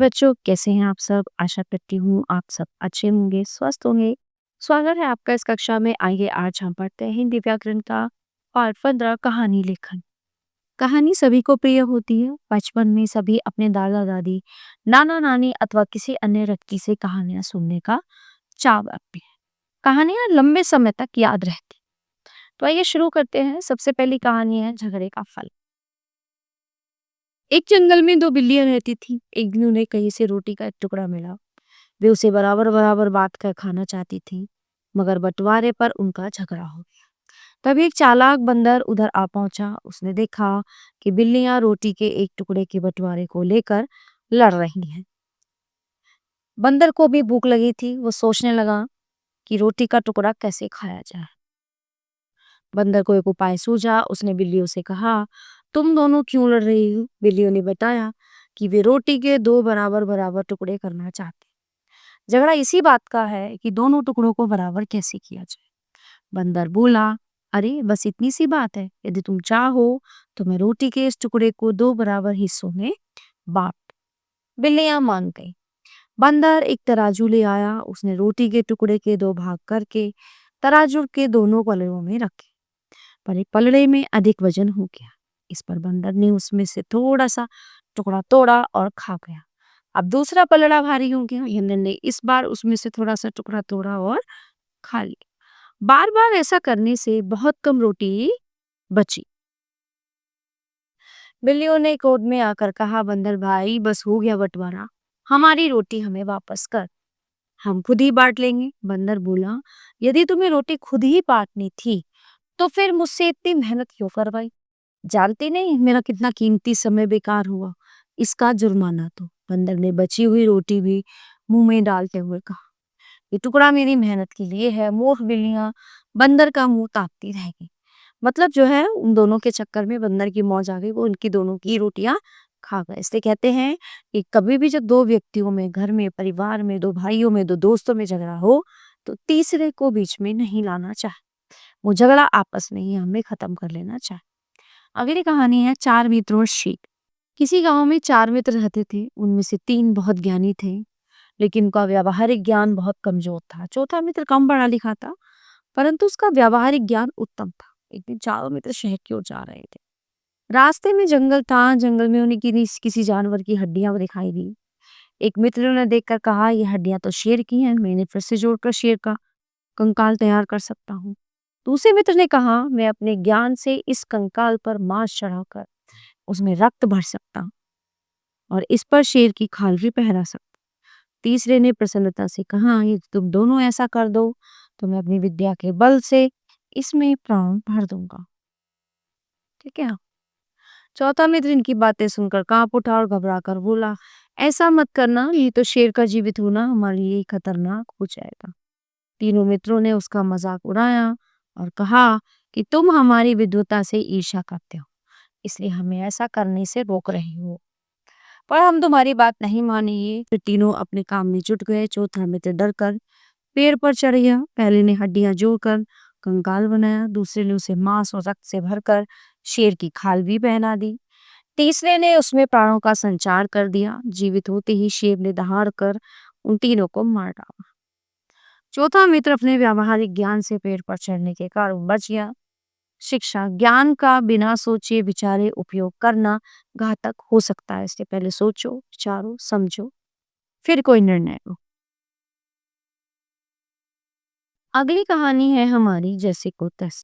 बच्चों, कैसे हैं आप सब? आशा करती हूँ आप सब अच्छे होंगे, स्वस्थ होंगे। स्वागत है आपका इस कक्षा में। आइए आज हम पढ़ते हैं हिंदी व्याकरण का पाठ 15 कहानी लेखन। कहानी सभी को प्रिय होती है। बचपन में सभी अपने दादा दादी, नाना नानी अथवा किसी अन्य व्यक्ति से कहानियां सुनने का चाव रखते हैं। कहानियां लंबे समय तक याद रहती। तो आइए शुरू करते हैं। सबसे पहली कहानी है झगड़े का फल। एक जंगल में दो बिल्लियां रहती थी। एक दिन उन्हें कहीं से रोटी का एक टुकड़ा मिला। वे उसे बराबर बराबर बांट कर खाना चाहती थी, मगर बंटवारे पर उनका झगड़ा हो गया। तभी एक चालाक बंदर उधर आ पहुंचा। उसने देखा कि बिल्लियां रोटी के एक टुकड़े के बंटवारे को लेकर लड़ रही हैं। बंदर को भी भूख लगी थी। वो सोचने लगा कि रोटी का टुकड़ा कैसे खाया जाए। बंदर को एक उपाय सूझा। उसने बिल्लियों से कहा, तुम दोनों क्यों लड़ रही हो? बिल्लियों ने बताया कि वे रोटी के दो बराबर बराबर टुकड़े करना चाहते। झगड़ा इसी बात का है कि दोनों टुकड़ों को बराबर कैसे किया जाए। बंदर बोला, अरे बस इतनी सी बात है। यदि तुम चाहो तो मैं रोटी के इस टुकड़े को दो बराबर हिस्सों में बांट। बिल्लियां मान गई। बंदर एक तराजू ले आया। उसने रोटी के टुकड़े के दो भाग करके तराजू के दोनों पलड़ों में रखे। पर एक पलड़े में अधिक वजन हो गया। इस पर बंदर ने उसमें से थोड़ा सा टुकड़ा तोड़ा और खा गया। अब दूसरा पलड़ा भारी हो गया। हिरन ने इस बार उसमें से थोड़ा सा टुकड़ा तोड़ा और खा लिया। बार बार ऐसा करने से बहुत कम रोटी बची। बिल्लियों ने क्रोध में आकर कहा, बंदर भाई बस हो गया बंटवारा, हमारी रोटी हमें वापस कर, हम खुद ही बांट लेंगे। बंदर बोला, यदि तुम्हें रोटी खुद ही बांटनी थी तो फिर मुझसे इतनी मेहनत क्यों करवाई? जानती नहीं मेरा कितना कीमती समय बेकार हुआ। इसका जुर्माना तो। बंदर ने बची हुई रोटी भी मुंह में डालते हुए कहा, ये टुकड़ा मेरी मेहनत के लिए है। मूर्ख बिल्लियां बंदर का मुंह ताकती रह गई। मतलब जो है उन दोनों के चक्कर में बंदर की मौज आ गई। वो उनकी दोनों की रोटियां खा गए। इसलिए कहते हैं कि कभी भी जब दो व्यक्तियों में, घर में, परिवार में, दो भाइयों में, दो दोस्तों में झगड़ा हो तो तीसरे को बीच में नहीं लाना चाहिए। वो झगड़ा आपस में ही हमें खत्म कर लेना चाहिए। अगली कहानी है चार मित्रों और शीख। किसी गांव में चार मित्र रहते थे। उनमें से तीन बहुत ज्ञानी थे, लेकिन उनका व्यावहारिक ज्ञान बहुत कमजोर था। चौथा मित्र कम पढ़ा लिखा था, परंतु उसका व्यावहारिक ज्ञान उत्तम था। एक दिन चारों मित्र शहर की ओर जा रहे थे। रास्ते में जंगल था। जंगल में उन्हें किसी जानवर की हड्डियां दिखाई दी। एक मित्र ने देखकर कहा, ये हड्डियां तो शेर की हैं, मैं इन्हें फिर से जोड़कर शेर का कंकाल तैयार कर सकता हूँ। दूसरे मित्र ने कहा, मैं अपने ज्ञान से इस कंकाल पर मांस चढ़ाकर उसमें रक्त भर सकता हूँ और इस पर शेर की खाल भी पहना सकता। तीसरे ने प्रसन्नता से कहा, ये तुम दोनों ऐसा कर दो तो मैं अपनी विद्या के बल से इसमें प्राण भर दूंगा। ठीक है। चौथा मित्र इनकी बातें सुनकर कांप उठा और घबरा कर बोला, ऐसा मत करना, ये तो शेर का जीवित होना हमारे लिए खतरनाक हो जाएगा। तीनों मित्रों ने उसका मजाक उड़ाया और कहा कि तुम हमारी विद्वता से ईर्ष्या करते हो, इसलिए हमें ऐसा करने से रोक रहे हो, पर हम तुम्हारी बात नहीं मानेंगे। फिर तीनों अपने काम में जुट गए। चौथा मित्र डर कर पेड़ पर चढ़ गया। पहले ने हड्डियां जोड़कर कंकाल बनाया। दूसरे ने उसे मांस और रक्त से भरकर शेर की खाल भी पहना दी। तीसरे ने उसमें प्राणों का संचार कर दिया। जीवित होते ही शेर ने दहाड़ कर उन तीनों को मार डाला। चौथा मित्र अपने व्यावहारिक ज्ञान से पेड़ पर चढ़ने के कारण बच गया। शिक्षा, ज्ञान का बिना सोचे विचारे उपयोग करना घातक हो सकता है। इसलिए पहले सोचो, विचारो, समझो, फिर कोई निर्णय लो। अगली कहानी है हमारी जैसे को तैसे।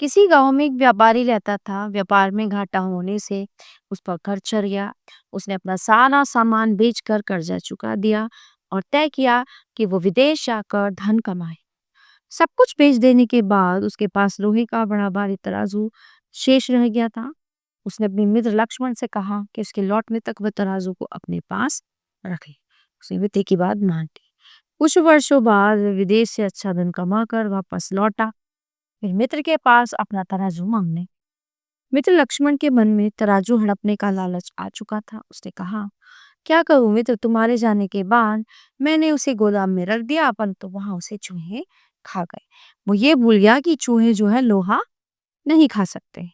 किसी गांव में एक व्यापारी रहता था। व्यापार में घाटा होने से उस पर कर्ज चढ़ गया। उसने अपना सारा सामान बेचकर कर्जा चुका दिया और तय किया कि वो विदेश जाकर धन कमाए। सब कुछ बेच देने के बाद उसके पास लोहे का बड़ा भारी तराजू शेष रह गया था। उसने अपने मित्र लक्ष्मण से कहा कि उसके लौटने तक वह तराजू को अपने पास रखे। उसने मित्र की बात मान ली। कुछ वर्षों बाद वह विदेश से अच्छा धन कमाकर वापस लौटा। फिर मित्र के पास अपना तराजू मांगने। मित्र लक्ष्मण के मन में तराजू हड़पने का लालच आ चुका था। उसने कहा, क्या करूं मित्र, तुम्हारे जाने के बाद मैंने उसे गोदाम में रख दिया, परंतु वहां उसे चूहे खा गए। वो ये भूल गया कि चूहे जो है लोहा नहीं खा सकते।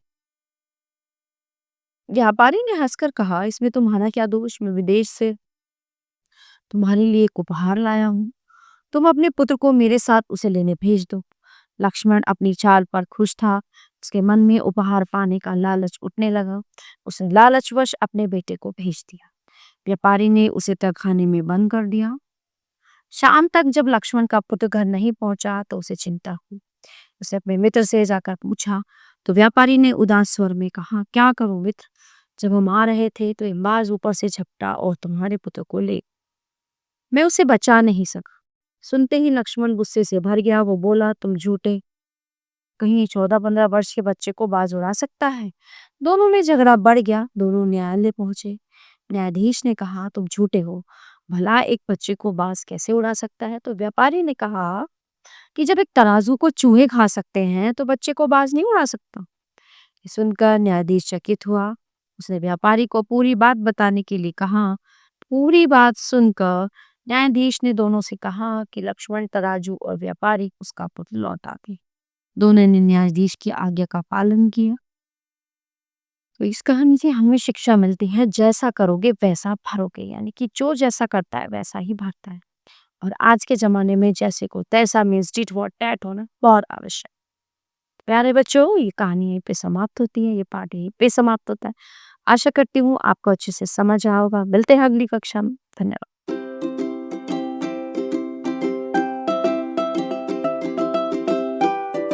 व्यापारी ने हंसकर कहा, इसमें तुम्हारा क्या दोष? मैं विदेश से तुम्हारे लिए एक उपहार लाया हूँ। तुम अपने पुत्र को मेरे साथ उसे लेने भेज दो। लक्ष्मण अपनी चाल पर खुश था। उसके मन में उपहार पाने का लालच उठने लगा। उसने लालचवश अपने बेटे को भेज दिया। व्यापारी ने उसे तहखाने में बंद कर दिया। शाम तक जब लक्ष्मण का पुत्र घर नहीं पहुंचा तो उसे चिंता हुई। उसे अपने मित्र से जाकर पूछा तो व्यापारी ने उदास स्वर में कहा, क्या करूं मित्र, जब हम आ रहे थे तो एक बाज ऊपर से झपटा और तुम्हारे पुत्र को ले, मैं उसे बचा नहीं सका। सुनते ही लक्ष्मण गुस्से से भर गया। वो बोला, तुम झूठे, कहीं 14-15 वर्ष के बच्चे को बाज उड़ा सकता है? दोनों में झगड़ा बढ़ गया। दोनों न्यायालय पहुंचे। न्यायाधीश ने कहा, तुम झूठे हो, भला एक बच्चे को बाज कैसे उड़ा सकता है? तो व्यापारी ने कहा कि जब एक तराजू को चूहे खा सकते हैं तो बच्चे को बाज नहीं उड़ा सकता। ये सुनकर न्यायाधीश चकित हुआ। उसने व्यापारी को पूरी बात बताने के लिए कहा। पूरी बात सुनकर न्यायाधीश ने दोनों से कहा कि लक्ष्मण, तराजू और व्यापारी उसका पुत्र लौटा दे। दोनों ने न्यायाधीश की आज्ञा का पालन किया। तो इस कहानी से हमें शिक्षा मिलती है, जैसा करोगे वैसा भरोगे, यानी कि जो जैसा करता है वैसा ही भरता है। और आज के जमाने में जैसे को तैसा मीन्स टिट फॉर टैट होना बहुत आवश्यक। प्यारे बच्चों, ये कहानी यहीं पे समाप्त होती है, ये पाठ यहीं पे समाप्त होता है। आशा करती हूँ आपको अच्छे से समझ आया होगा। मिलते हैं अगली कक्षा में। धन्यवाद।